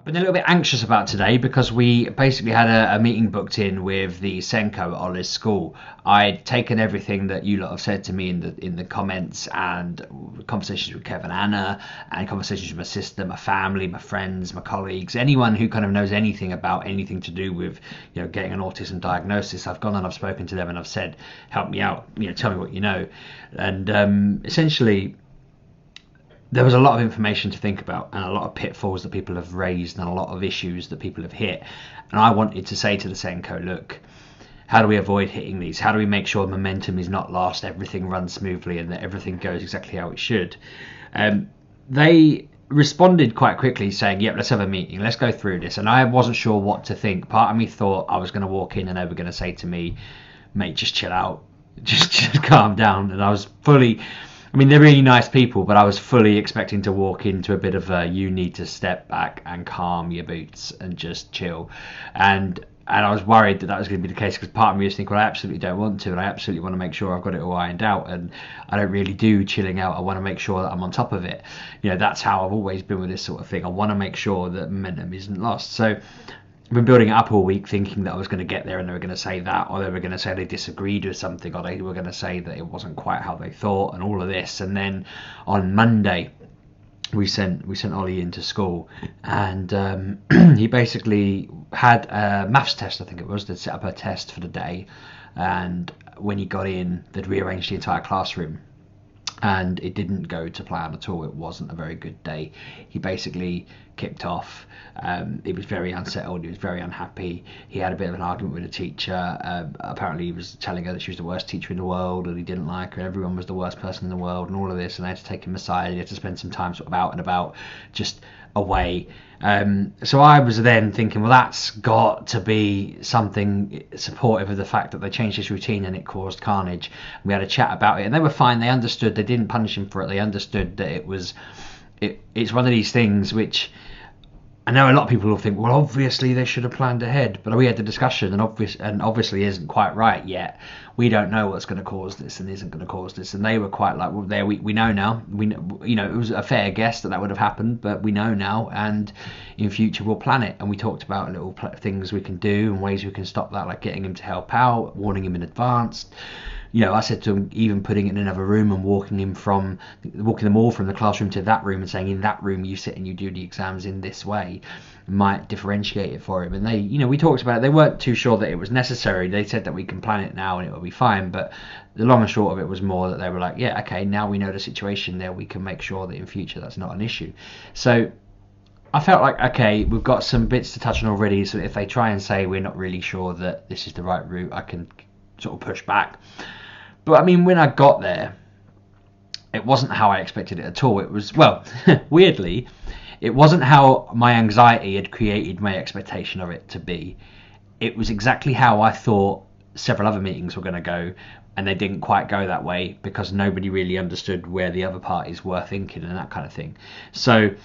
Been a little bit anxious about today because we basically had a meeting booked in with the SENCO at Ollie's school. I'd taken everything that you lot have said to me in the comments and conversations with Kevin and Anna and conversations with my sister, my family, my friends, my colleagues, anyone who kind of knows anything about anything to do with getting an autism diagnosis. I've gone and I've spoken to them and I've said, help me out, tell me what you know, and essentially there was a lot of information to think about and a lot of pitfalls that people have raised and a lot of issues that people have hit. And I wanted to say to the SENCO, look, how do we avoid hitting these? How do we make sure momentum is not lost, everything runs smoothly and that everything goes exactly how it should? They responded quite quickly saying, yep, let's have a meeting, let's go through this. And I wasn't sure what to think. Part of me thought I was going to walk in and they were going to say to me, mate, just chill out, just calm down. And I was fully... they're really nice people, but I was fully expecting to walk into a bit of a you need to step back and calm your boots and just chill. And I was worried that was going to be the case because part of me was thinking, well, I absolutely don't want to, and I absolutely want to make sure I've got it all ironed out, and I don't really do chilling out. I want to make sure that I'm on top of it. That's how I've always been with this sort of thing. I want to make sure that momentum isn't lost. So I've been building it up all week thinking that I was going to get there and they were going to say that, or they were going to say they disagreed with something, or they were going to say that it wasn't quite how they thought and all of this. And then on Monday we sent Ollie into school and he basically had a maths test, I think it was. They'd set up a test for the day, and when he got in they'd rearranged the entire classroom and it didn't go to plan at all. It wasn't a very good day. He basically kicked off. He was very unsettled. He was very unhappy. He had a bit of an argument with a teacher. Apparently he was telling her that she was the worst teacher in the world and he didn't like her. Everyone was the worst person in the world and all of this, and I had to take him aside. He had to spend some time sort of out and about, just away. So I was then thinking, well, that's got to be something supportive of the fact that they changed his routine and it caused carnage. We had a chat about it and they were fine. They understood. They didn't punish him for it. They understood that it's one of these things which I know a lot of people will think, well, obviously they should have planned ahead, but we had the discussion and obviously isn't quite right yet. We don't know what's going to cause this and isn't going to cause this. And they were quite like, well, there we know now. We know, it was a fair guess that would have happened, but we know now, and in future we'll plan it. And we talked about little things we can do and ways we can stop that, like getting him to help out, warning him in advance. I said to him, even putting it in another room and walking them all from the classroom to that room and saying, in that room you sit and you do the exams in this way, might differentiate it for him. And they, we talked about it. They weren't too sure that it was necessary. They said that we can plan it now and it will be fine. But the long and short of it was more that they were like, yeah, okay, now we know the situation there. We can make sure that in future that's not an issue. So I felt like, okay, we've got some bits to touch on already. So if they try and say we're not really sure that this is the right route, I can sort of push back. But when I got there, it wasn't how I expected it at all. It was, well, weirdly, it wasn't how my anxiety had created my expectation of it to be. It was exactly how I thought several other meetings were going to go, and they didn't quite go that way because nobody really understood where the other parties were thinking and that kind of thing. So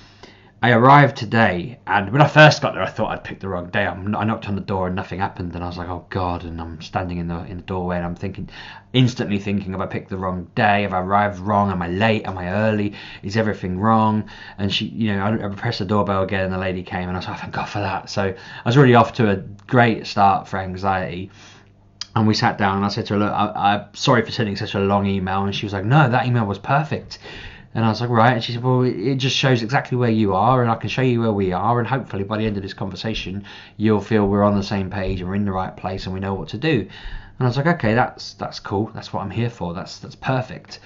I arrived today, and when I first got there, I thought I'd picked the wrong day. I knocked on the door and nothing happened, and I was like, oh God, and I'm standing in the doorway and I'm instantly thinking, have I picked the wrong day? Have I arrived wrong? Am I late? Am I early? Is everything wrong? And she, I pressed the doorbell again and the lady came and I was like, oh, thank God for that. So I was really off to a great start for anxiety. And we sat down and I said to her, look, I'm sorry for sending such a long email. And she was like, no, that email was perfect. And I was like, right. And she said, well, it just shows exactly where you are, and I can show you where we are, and hopefully by the end of this conversation you'll feel we're on the same page and we're in the right place and we know what to do. And I was like, okay, that's cool. That's what I'm here for. That's perfect.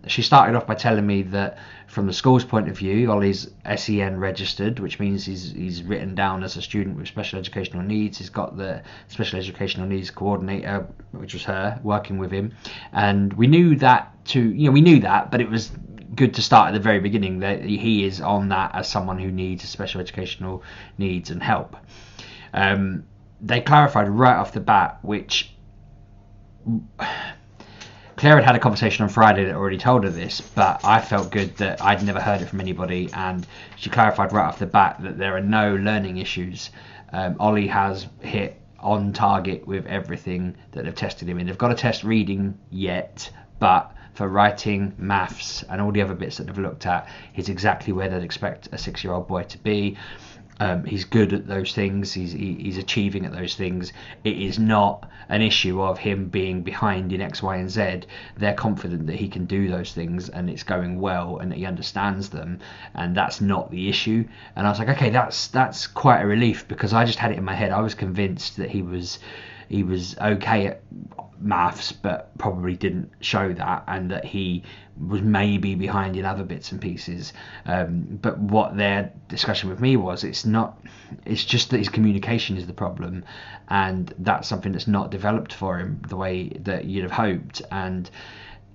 She started off by telling me that from the school's point of view, Ollie's SEN registered, which means he's written down as a student with special educational needs. He's got the special educational needs coordinator, which was her, working with him. And we knew that but it was good to start at the very beginning that he is on that as someone who needs special educational needs and help. They clarified right off the bat, which Claire had a conversation on Friday that already told her this, but I felt good that I'd never heard it from anybody, and she clarified right off the bat that there are no learning issues. Ollie has hit on target with everything that they've tested him in. They've got to test reading yet, but for writing, maths and all the other bits that they've looked at, he's exactly where they'd expect a 6-year-old boy to be. He's good at those things. He's achieving at those things. It is not an issue of him being behind in X, Y, and Z. They're confident that he can do those things and it's going well and that he understands them, and that's not the issue. And I was like, okay, that's quite a relief, because I just had it in my head. I was convinced that he was okay at maths but probably didn't show that, and that he was maybe behind in other bits and pieces, but what their discussion with me was, it's just that his communication is the problem, and that's something that's not developed for him the way that you'd have hoped, and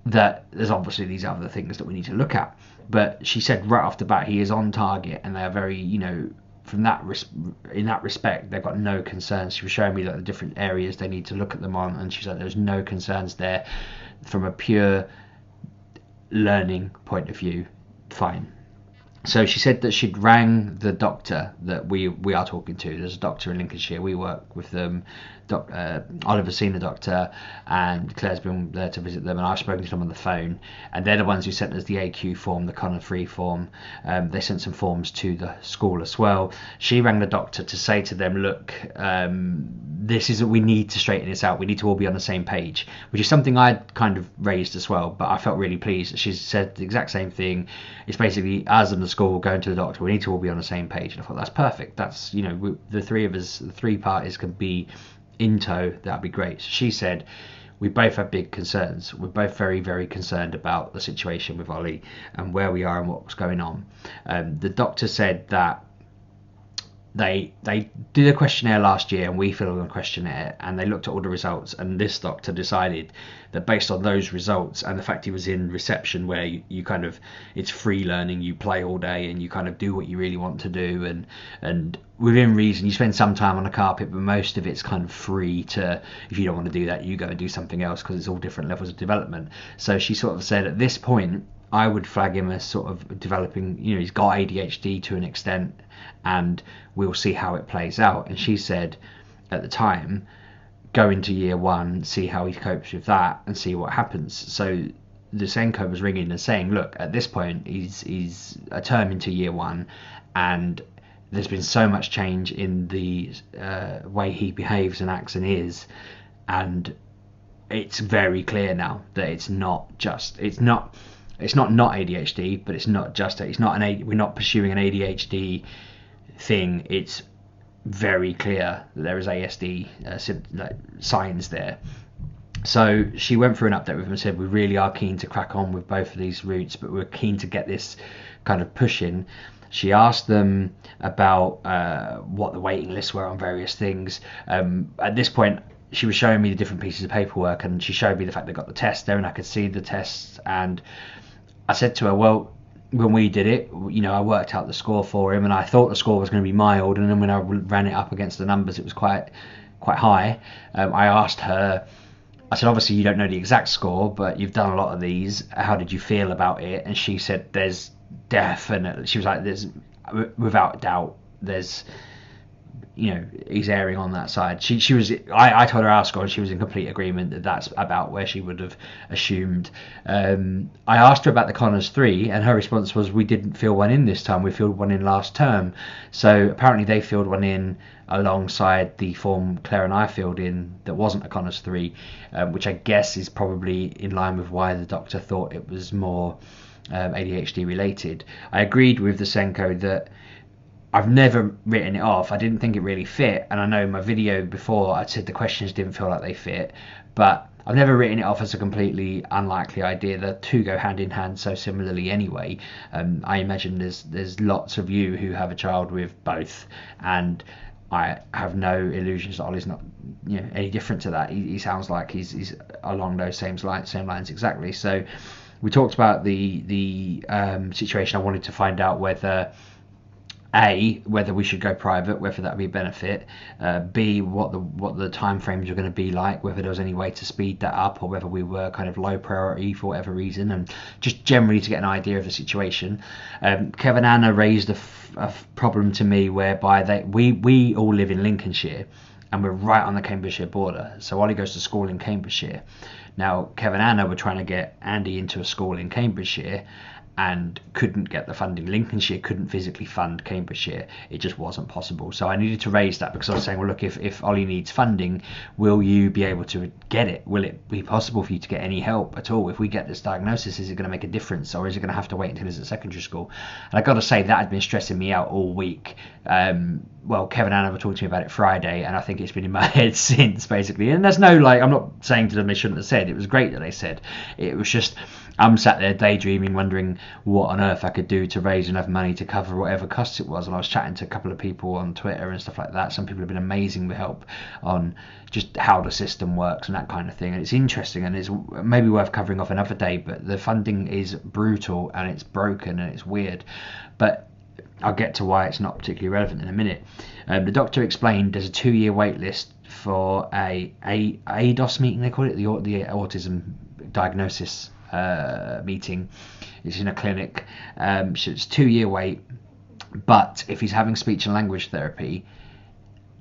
that there's obviously these other things that we need to look at. But she said right off the bat he is on target, and they are very, from that in that respect, they've got no concerns. She was showing me the different areas they need to look at them on, and she said there's no concerns there from a pure learning point of view. Fine. So she said that she'd rang the doctor that we are talking to. There's a doctor in Lincolnshire. We work with them. Oliver's seen the doctor, and Claire's been there to visit them, and I've spoken to them on the phone, and they're the ones who sent us the AQ form, the Connor 3 form. They sent some forms to the school as well. She rang the doctor to say to them, look, we need to straighten this out. We need to all be on the same page, which is something I'd kind of raised as well, but I felt really pleased. She said the exact same thing. It's basically us and the school going to the doctor. We need to all be on the same page, and I thought that's perfect. That's, the three of us, the three parties can be in tow. That'd be great. She said we both have big concerns. We're both very, very concerned about the situation with Ollie and where we are and what's going on. The doctor said that they did a questionnaire last year, and we filled in a questionnaire, and they looked at all the results, and this doctor decided that based on those results and the fact he was in reception, where you kind of, it's free learning, you play all day and you kind of do what you really want to do, and within reason, you spend some time on the carpet, but most of it's kind of free to, if you don't want to do that, you go and do something else, because it's all different levels of development. So she sort of said at this point I would flag him as sort of developing, he's got ADHD to an extent, and we'll see how it plays out. And she said at the time, go into year one, see how he copes with that, and see what happens. So the SENCO was ringing and saying, look, at this point he's a term into year one, and there's been so much change in the way he behaves and acts and is, and it's very clear now that it's not not ADHD, but we're not pursuing an ADHD thing. It's very clear that there is ASD signs there. So she went through an update with him and said, we really are keen to crack on with both of these routes, but we're keen to get this kind of pushing. She asked them about what the waiting lists were on various things. At this point, she was showing me the different pieces of paperwork, and she showed me the fact they got the test there, and I could see the tests. And I said to her, well, when we did it, I worked out the score for him, and I thought the score was going to be mild, and then when I ran it up against the numbers, it was quite high. I asked her, I said, obviously you don't know the exact score, but you've done a lot of these. How did you feel about it? And she said, there's definitely, she was like, there's, without doubt, there's, he's erring on that side. She was, I told her our score, and she was in complete agreement that that's about where she would have assumed. I asked her about the Connors 3, and her response was, we didn't fill one in this time, we filled one in last term. So apparently they filled one in alongside the form Claire and I filled in that wasn't a Connors 3, which I guess is probably in line with why the doctor thought it was more ADHD related. I agreed with the SENCO that I've never written it off. I didn't think it really fit, and I know in my video before I said the questions didn't feel like they fit, but I've never written it off as a completely unlikely idea. The two go hand in hand so similarly anyway. I imagine there's lots of you who have a child with both, and I have no illusions that Ollie's not any different to that. He sounds like he's along those same lines exactly. So we talked about the situation. I wanted to find out whether we should go private, whether that would be a benefit, B, what the time frames are going to be like, whether there was any way to speed that up, or whether we were kind of low priority for whatever reason, and just generally to get an idea of the situation. Kev and Anna raised a problem to me whereby we all live in Lincolnshire, and we're right on the Cambridgeshire border. So Ollie goes to school in Cambridgeshire. Now Kev and Anna were trying to get Andy into a school in Cambridgeshire, and couldn't get the funding. Lincolnshire couldn't physically fund Cambridgeshire. It just wasn't possible. So I needed to raise that, because I was saying, well, look, if Ollie needs funding, will you be able to get it? Will it be possible for you to get any help at all? If we get this diagnosis, is it going to make a difference, or is it going to have to wait until he's at secondary school? And I got to say, that had been stressing me out all week. Well, Kevin and Anna were talking to me about it Friday, and I think it's been in my head since, basically. And there's no, like, I'm not saying to them they shouldn't have said. It was great that they said. It was just, I'm sat there daydreaming, wondering what on earth I could do to raise enough money to cover whatever costs it was. And I was chatting to a couple of people on Twitter and stuff like that. Some people have been amazing with help on just how the system works and that kind of thing. And it's interesting, and it's maybe worth covering off another day, but the funding is brutal and it's broken and it's weird. But I'll get to why it's not particularly relevant in a minute. The doctor explained there's a 2-year wait list for a ADOS meeting, they call it, the Autism Diagnosis meeting. It's in a clinic. So it's 2-year wait, but if he's having speech and language therapy,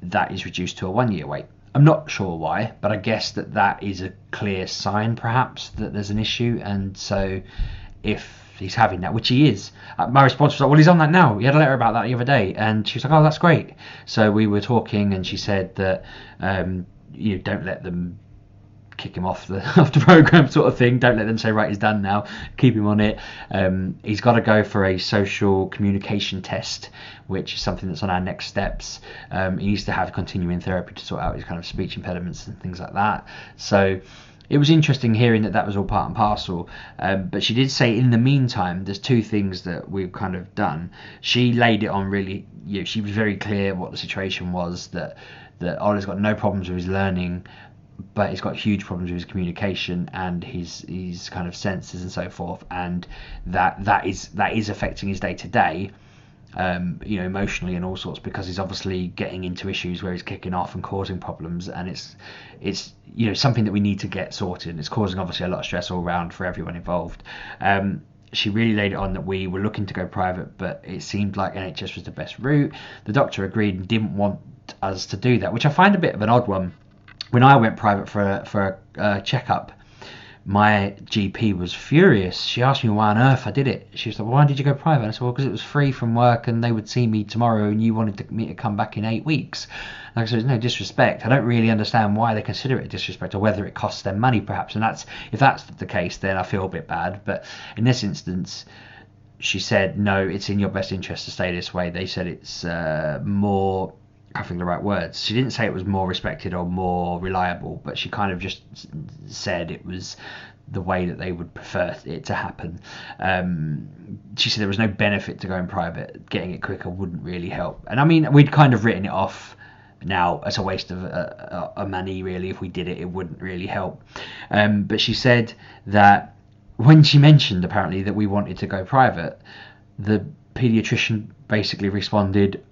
that is reduced to a 1-year wait. I'm not sure why, but I guess that is a clear sign, perhaps, that there's an issue. And so if he's having that, which he is, my response was like, well, he's on that now. He had a letter about that the other day, and she was like, oh, that's great. So we were talking, and she said that don't let them kick him off the program, sort of thing. Don't let them say, right, he's done now. Keep him on it. He's got to go for a social communication test, which is something that's on our next steps. He needs to have continuing therapy to sort out his kind of speech impediments and things like that. So it was interesting hearing that was all part and parcel. But she did say, in the meantime, there's 2 things that we've kind of done. She laid it on really, she was very clear what the situation was, that Ollie's got no problems with his learning, but he's got huge problems with his communication and his kind of senses and so forth, and that is affecting his day to day, emotionally and all sorts, because he's obviously getting into issues where he's kicking off and causing problems, and it's something that we need to get sorted. It's causing obviously a lot of stress all around for everyone involved. She really laid it on that we were looking to go private, but it seemed like NHS was the best route. The doctor agreed and didn't want us to do that, which I find a bit of an odd one. When I went private for a checkup, my GP was furious. She asked me why on earth I did it. She was like, well, why did you go private? And I said, well, because it was free from work and they would see me tomorrow and you wanted me to come back in 8 weeks. And I said, no disrespect. I don't really understand why they consider it disrespect, or whether it costs them money perhaps. And if that's the case, then I feel a bit bad. But in this instance, she said, no, it's in your best interest to stay this way. They said it's more, I can't think of the right words. She didn't say it was more respected or more reliable, but she kind of just said it was the way that they would prefer it to happen. She said there was no benefit to going private. Getting it quicker wouldn't really help. And I mean, we'd kind of written it off now as a waste of money, really. If we did it, it wouldn't really help. But she said that when she mentioned, apparently, that we wanted to go private, the paediatrician basically responded,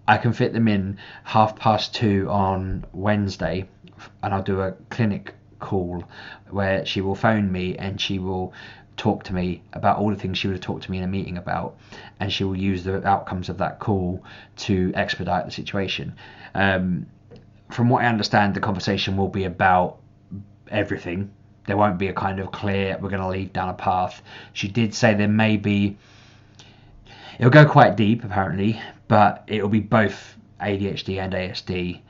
I can fit them in 2:30 on Wednesday, and I'll do a clinic call where she will phone me and she will talk to me about all the things she would have talked to me in a meeting about, and she will use the outcomes of that call to expedite the situation. From what I understand, the conversation will be about everything. There won't be a kind of clear, we're going to lead down a path. She did say there may be, it'll go quite deep apparently, but it'll be both ADHD and ASD.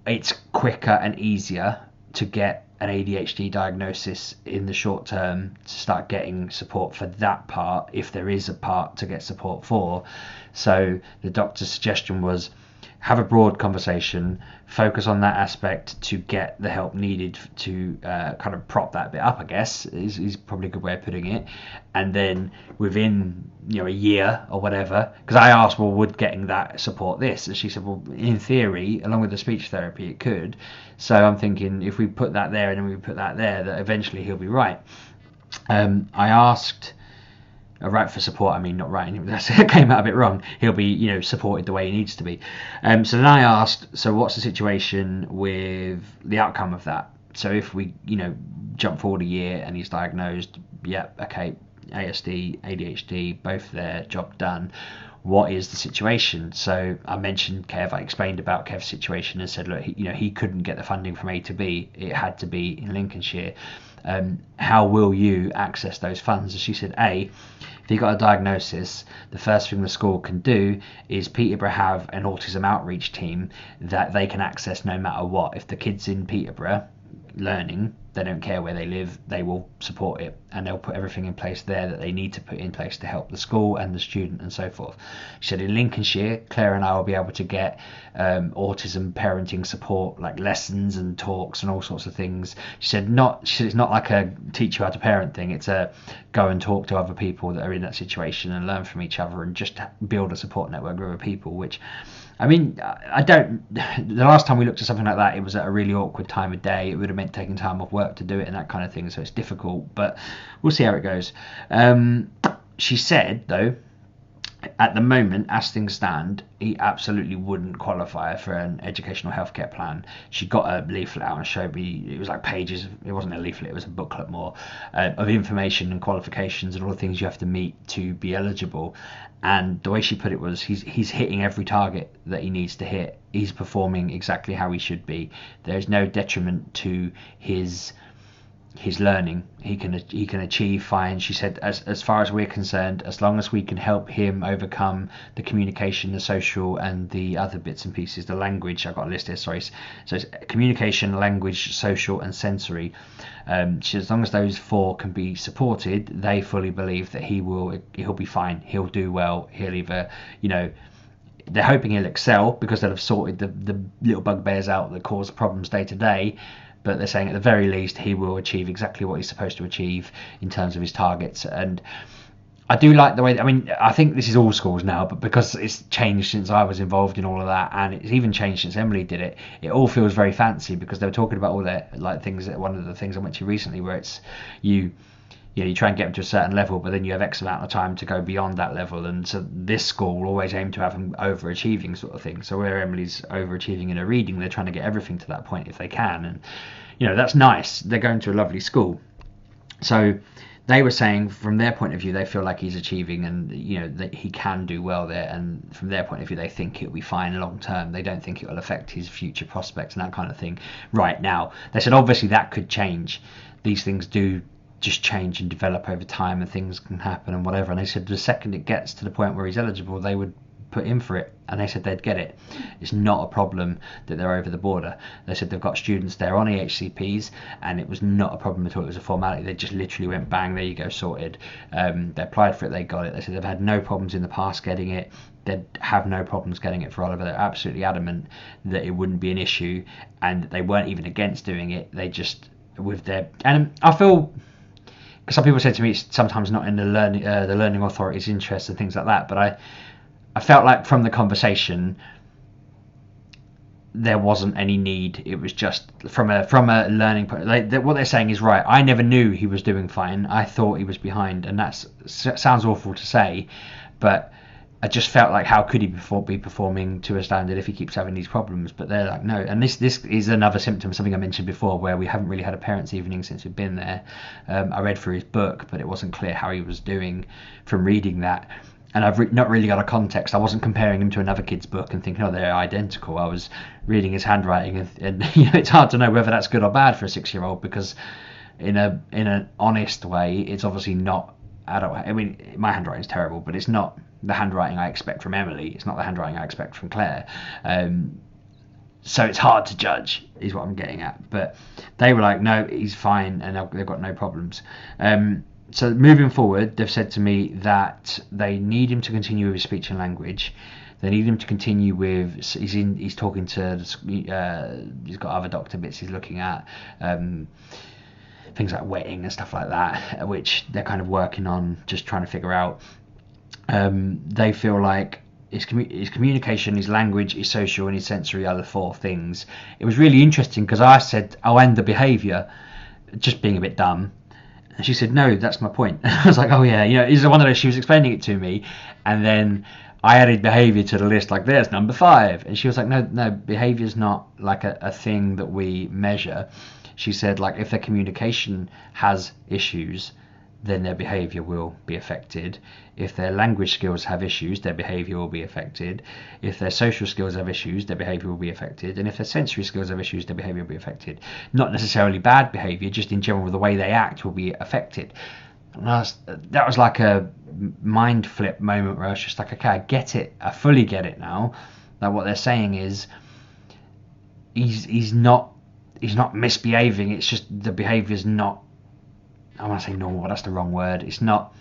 It's quicker and easier to get an ADHD diagnosis in the short term, to start getting support for that part, if there is a part to get support for. So the doctor's suggestion was, have a broad conversation, focus on that aspect to get the help needed to kind of prop that bit up, I guess, is probably a good way of putting it. And then within a year or whatever, because I asked, well, would getting that support this? And she said, well, in theory, along with the speech therapy, it could. So I'm thinking, if we put that there and then we put that there, that eventually he'll be right. I asked, right for support, I mean, not right, that came out a bit wrong. He'll be, supported the way he needs to be. So then I asked, so what's the situation with the outcome of that? So if we, jump forward a year and he's diagnosed, yeah, okay, ASD, ADHD, both there, job done. what is the situation? So I mentioned Kev. I explained about Kev's situation and said, look, he couldn't get the funding from A to B. It had to be in Lincolnshire. How will you access those funds? And she said, if you got a diagnosis, the first thing the school can do is Peterborough have an autism outreach team that they can access no matter what. If the kid's in Peterborough learning, they don't care where they live, they will support it, and they'll put everything in place there that they need to put in place to help the school and the student and so forth. She said in Lincolnshire, Claire and I will be able to get autism parenting support, like lessons and talks and all sorts of things. She said it's not like a teach you how to parent thing, it's a go and talk to other people that are in that situation and learn from each other and just build a support network with other people, which the last time we looked at something like that, it was at a really awkward time of day. It would have meant taking time off work to do it and that kind of thing, so it's difficult, but we'll see how it goes. She said, though, at the moment, as things stand, he absolutely wouldn't qualify for an educational healthcare plan. She got a leaflet out and showed me, it was like pages, it wasn't a leaflet, it was a booklet more, of information and qualifications and all the things you have to meet to be eligible. And the way she put it was, he's hitting every target that he needs to hit. He's performing exactly how he should be. There's no detriment to his learning. He can achieve fine. She said, as far as we're concerned, as long as we can help him overcome the communication, the social, and the other bits and pieces, the language, I've got a list here, sorry, so it's communication, language, social, and sensory. She said, as long as those four can be supported, they fully believe that he'll be fine, he'll do well, he'll either, they're hoping he'll excel because they'll have sorted the little bugbears out that cause problems day to day, but they're saying at the very least he will achieve exactly what he's supposed to achieve in terms of his targets. And I do like the way, I think this is all schools now, but because it's changed since I was involved in all of that, and it's even changed since Emily did it, it all feels very fancy because they were talking about all their things. One of the things I went to recently where it's you try and get them to a certain level, but then you have X amount of time to go beyond that level. And so this school will always aim to have them overachieving sort of thing. So where Emily's overachieving in her reading, they're trying to get everything to that point if they can. And, that's nice. They're going to a lovely school. So they were saying from their point of view, they feel like he's achieving and, that he can do well there. And from their point of view, they think it'll be fine long term. They don't think it will affect his future prospects and that kind of thing right now. They said, obviously, that could change. These things do just change and develop over time and things can happen and whatever. And they said the second it gets to the point where he's eligible, they would put in for it, and they said they'd get it. It's not a problem that they're over the border. They said they've got students there on EHCPs and it was not a problem at all. It was a formality. They just literally went bang, there you go, sorted. They applied for it, they got it. They said they've had no problems in the past getting it. They'd have no problems getting it for Oliver. They're absolutely adamant that it wouldn't be an issue, and they weren't even against doing it. They just and I feel, because some people said to me it's sometimes not in the learning authority's interest and things like that, but I felt like from the conversation there wasn't any need. It was just from a learning point. What they're saying is right. I never knew he was doing fine. I thought he was behind, and that sounds awful to say, but I just felt like how could he be performing to a standard if he keeps having these problems? But they're like, no. And this is another symptom, something I mentioned before, where we haven't really had a parents' evening since we've been there. I read through his book, but it wasn't clear how he was doing from reading that. And I've not really got a context. I wasn't comparing him to another kid's book and thinking, oh, they're identical. I was reading his handwriting, and it's hard to know whether that's good or bad for a 6-year-old, because in an honest way, it's obviously not adult. My handwriting's terrible, but it's not the handwriting I expect from Emily. It's not the handwriting I expect from Claire. So it's hard to judge, is what I'm getting at. But they were like, no, he's fine, and they've got no problems. So moving forward, they've said to me that they need him to continue with his speech and language. They need him to continue with. He's talking to. He's got other doctor bits he's looking at. Things like wetting and stuff like that, which they're kind of working on, just trying to figure out. They feel like his communication, his language, his social, and his sensory are the 4 things. It was really interesting because I said, "Oh, and the behaviour," just being a bit dumb. And she said, no, that's my point. I was like, oh yeah, it's one of those, she was explaining it to me, and then I added behaviour to the list, like there's number 5. And she was like, no, behaviour's not like a thing that we measure. She said, like, if their communication has issues, then their behaviour will be affected. If their language skills have issues, their behaviour will be affected. If their social skills have issues, their behaviour will be affected. And if their sensory skills have issues, their behaviour will be affected. Not necessarily bad behaviour, just in general the way they act will be affected. And that was like a mind flip moment where I was just like, okay, I get it. I fully get it now. Like what they're saying is he's not misbehaving. It's just the behaviour's not, I want to say normal, but that's the wrong word. It's not.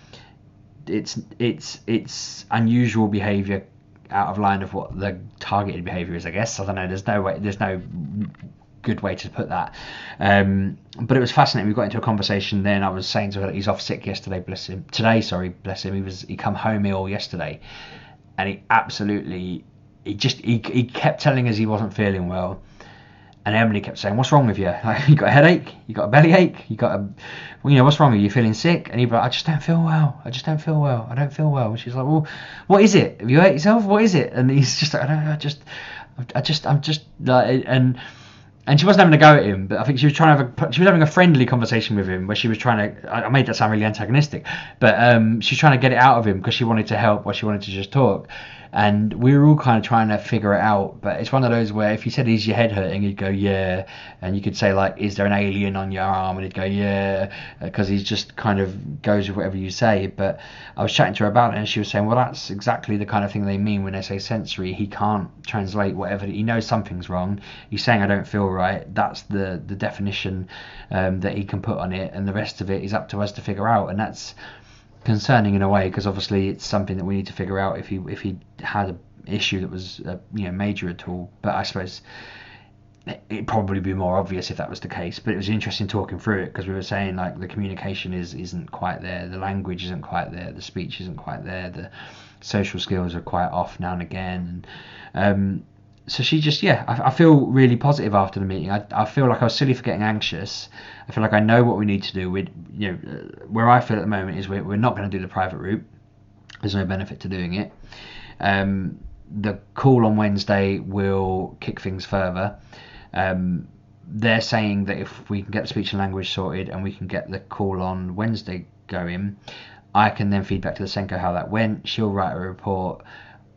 It's unusual behaviour out of line of what the targeted behaviour is, I guess. I don't know. There's no good way to put that. But it was fascinating. We got into a conversation then. I was saying to her that he's off sick yesterday, bless him. Today, sorry, bless him. He come home ill yesterday, and he kept telling us he wasn't feeling well. And Emily kept saying, "What's wrong with you? Like, you got a headache? You got a bellyache? You got what's wrong with you? You feeling sick?" And he'd be like, "I just don't feel well. I don't feel well." And she's like, "Well, what is it? Have you hurt yourself? What is it?" And he's just like, I'm just like, and she wasn't having a go at him, but I think she was having a friendly conversation with him where she was trying to, I made that sound really antagonistic, but she's trying to get it out of him because she wanted to help or she wanted to just talk. And we were all kind of trying to figure it out, but it's one of those where if you said, "Is your head hurting?" he'd go, "Yeah," and you could say like, "Is there an alien on your arm?" and he'd go, "Yeah," because he just kind of goes with whatever you say. But I was chatting to her about it, and she was saying, "Well, that's exactly the kind of thing they mean when they say sensory. He can't translate whatever. He knows something's wrong. He's saying I don't feel right. That's the definition that he can put on it, and the rest of it is up to us to figure out." And that's concerning in a way, because obviously it's something that we need to figure out if he had an issue that was major at all. But I suppose it'd probably be more obvious if that was the case. But it was interesting talking through it, because we were saying like the communication isn't quite there, the language isn't quite there, the speech isn't quite there, the social skills are quite off now and again. And so she just, I feel really positive after the meeting. I feel like I was silly for getting anxious. I feel like I know what we need to do. Where I feel at the moment is we're not going to do the private route. There's no benefit to doing it. The call on Wednesday will kick things further. They're saying that if we can get the speech and language sorted and we can get the call on Wednesday going, I can then feed back to the SENCO how that went. She'll write a report.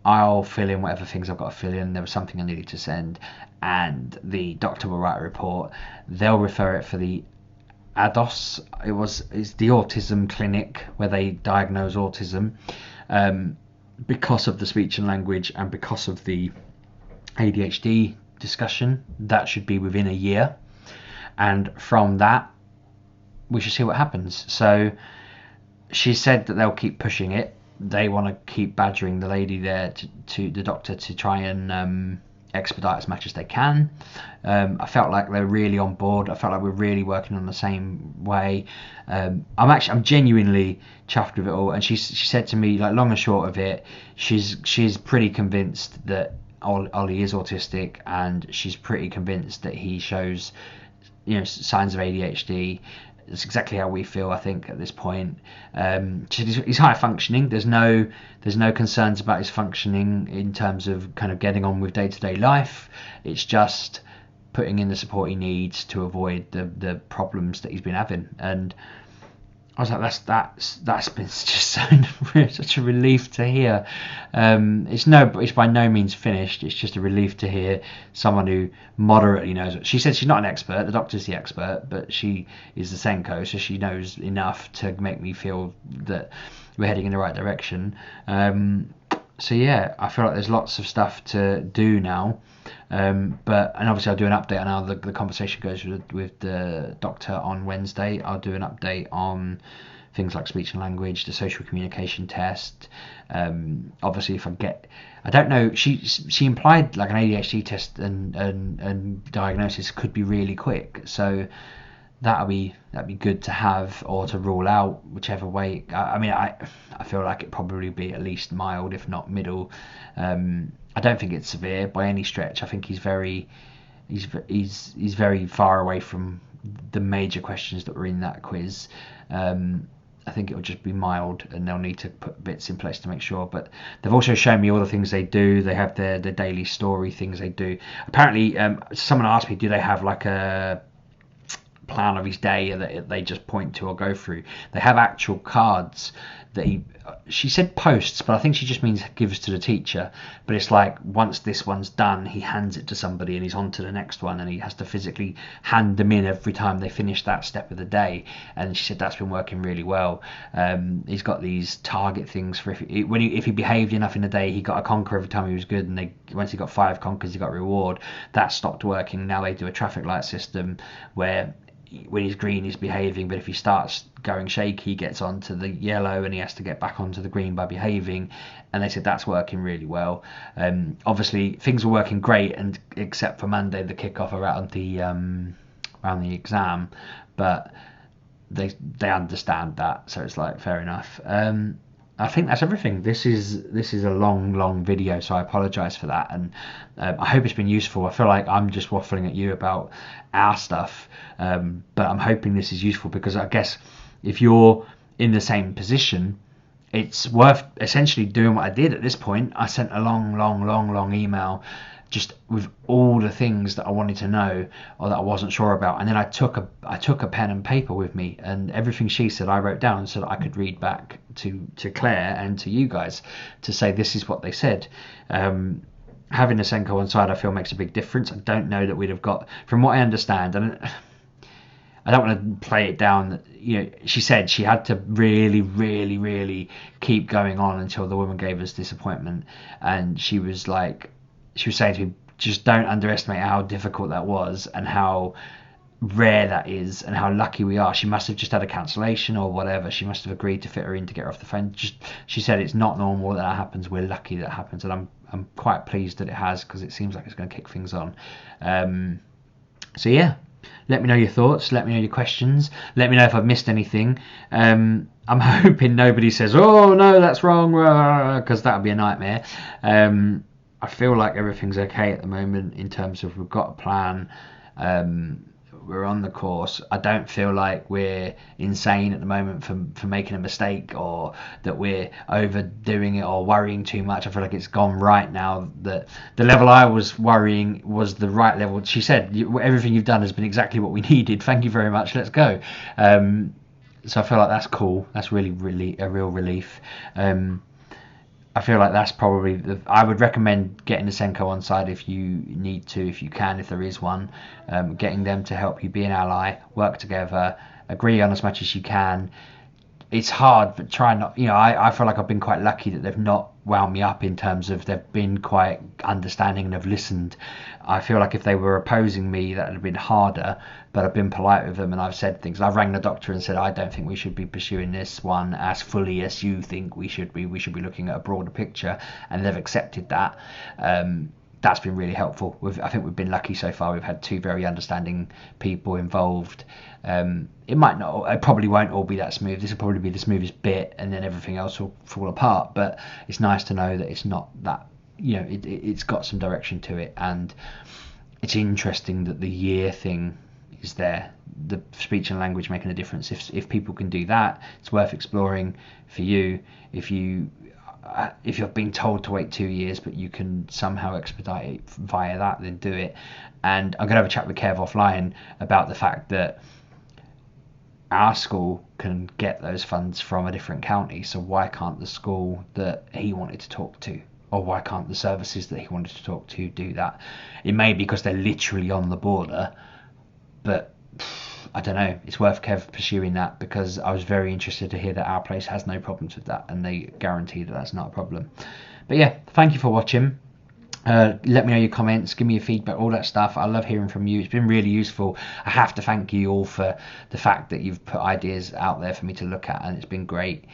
I'll fill in whatever things I've got to fill in. There was something I needed to send, and the doctor will write a report. They'll refer it for the ADOS. It's the autism clinic where they diagnose autism, because of the speech and language and because of the ADHD discussion. That should be within a year, and from that we should see what happens. So she said that they'll keep pushing it. They want to keep badgering the lady there to the doctor to try and expedite as much as they can. I felt like they're really on board. I felt like we're really working on the same way. I'm genuinely chuffed with it all. And she said to me, like, long and short of it, she's pretty convinced that Ollie is autistic, and she's pretty convinced that he shows signs of ADHD. That's exactly how we feel, I think, at this point. He's high functioning. There's no concerns about his functioning in terms of kind of getting on with day-to-day life. It's just putting in the support he needs to avoid the problems that he's been having. And I was like, that's been just such a relief to hear. It's by no means finished. It's just a relief to hear someone who moderately knows. She said she's not an expert. The doctor's the expert, but she is the SENCO, so she knows enough to make me feel that we're heading in the right direction. So yeah, I feel like there's lots of stuff to do now. And obviously I'll do an update on how the conversation goes with the doctor on Wednesday. I'll do an update on things like speech and language, the social communication test. Obviously if I don't know, she implied like an ADHD test and diagnosis could be really quick, so that'd be good to have or to rule out, whichever way. I feel like it'd probably be at least mild, if not middle. I don't think it's severe by any stretch. I think he's very far away from the major questions that were in that quiz. I think it'll just be mild, and they'll need to put bits in place to make sure. But they've also shown me all the things they do. They have their daily story things they do. Apparently, someone asked me, do they have like a plan of his day that they just point to or go through. They have actual cards that she said posts, but I think she just means gives to the teacher. But it's like once this one's done, he hands it to somebody and he's on to the next one, and he has to physically hand them in every time they finish that step of the day. And she said that's been working really well. He's got these target things for if he behaved enough in the day, he got a conquer every time he was good, and once he got 5 conquers, he got a reward. That stopped working. Now they do a traffic light system where when he's green he's behaving, but if he starts going shaky he gets onto the yellow and he has to get back onto the green by behaving. And they said that's working really well. Obviously things were working great, and except for Monday, the kickoff around the exam, but they understand that, so it's like fair enough. I think that's everything. This is a long video, so I apologise for that, and I hope it's been useful. I feel like I'm just waffling at you about our stuff, but I'm hoping this is useful, because I guess if you're in the same position, it's worth essentially doing what I did at this point. I sent a long email just with all the things that I wanted to know or that I wasn't sure about, and then I took a pen and paper with me, and everything she said I wrote down so that I could read back to Claire and to you guys to say this is what they said. Having a SENCO on side I feel makes a big difference. I don't know that we'd have got, from what I understand, and I don't want to play it down, she said she had to really keep going on until the woman gave us this appointment, and she was saying to me, just don't underestimate how difficult that was and how rare that is and how lucky we are. She must have just had a cancellation or whatever. She must have agreed to fit her in to get her off the phone. She said it's not normal that happens. We're lucky that happens, and I'm quite pleased that it has, because it seems like it's going to kick things on. So yeah, let me know your thoughts. Let me know your questions. Let me know if I've missed anything. I'm hoping nobody says, "Oh no, that's wrong," because that would be a nightmare. I feel like everything's okay at the moment in terms of we've got a plan. We're on the course. I don't feel like we're insane at the moment for making a mistake, or that we're overdoing it or worrying too much. I feel like it's gone right now. That the level I was worrying was the right level. She said everything you've done has been exactly what we needed. Thank you very much. Let's go. So I feel like that's cool. That's really a real relief. I feel like that's probably I would recommend getting the SENCO on side if you need to, if you can, if there is one. Getting them to help you be an ally, work together, agree on as much as you can. It's hard, but try not. I feel like I've been quite lucky that they've not wound me up in terms of they've been quite understanding and have listened. I feel like if they were opposing me, that would have been harder, but I've been polite with them and I've said things. I've rang the doctor and said I don't think we should be pursuing this one as fully as you think we should be. We should be looking at a broader picture, and they've accepted that. That's been really helpful. I think we've been lucky so far. We've had 2 very understanding people involved. It probably won't all be that smooth. This will probably be the smoothest bit, and then everything else will fall apart. But it's nice to know that it's not that. It's got some direction to it, and it's interesting that the year thing is there. The speech and language making a difference. If people can do that, it's worth exploring for you. If you've been told to wait 2 years but you can somehow expedite it via that, then do it. And I'm going to have a chat with Kev offline about the fact that our school can get those funds from a different county, so why can't the school that he wanted to talk to, or why can't the services that he wanted to talk to do that? It may be because they're literally on the border, but I don't know. It's worth Kev pursuing that, because I was very interested to hear that our place has no problems with that, and they guarantee that that's not a problem. But yeah, thank you for watching. Let me know your comments, give me your feedback, all that stuff. I love hearing from you. It's been really useful. I have to thank you all for the fact that you've put ideas out there for me to look at, and it's been great.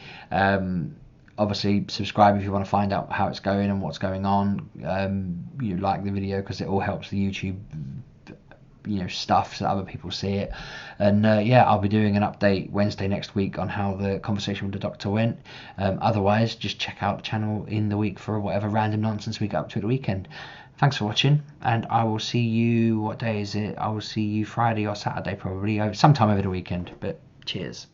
Obviously subscribe if you want to find out how it's going and what's going on. You like the video because it all helps the YouTube stuff so that other people see it. And yeah, I'll be doing an update Wednesday next week on how the conversation with the doctor went. Otherwise, just check out the channel in the week for whatever random nonsense we get up to at the weekend. Thanks for watching, and I will see you, what day is it? I will see you Friday or Saturday, probably sometime over the weekend. But cheers.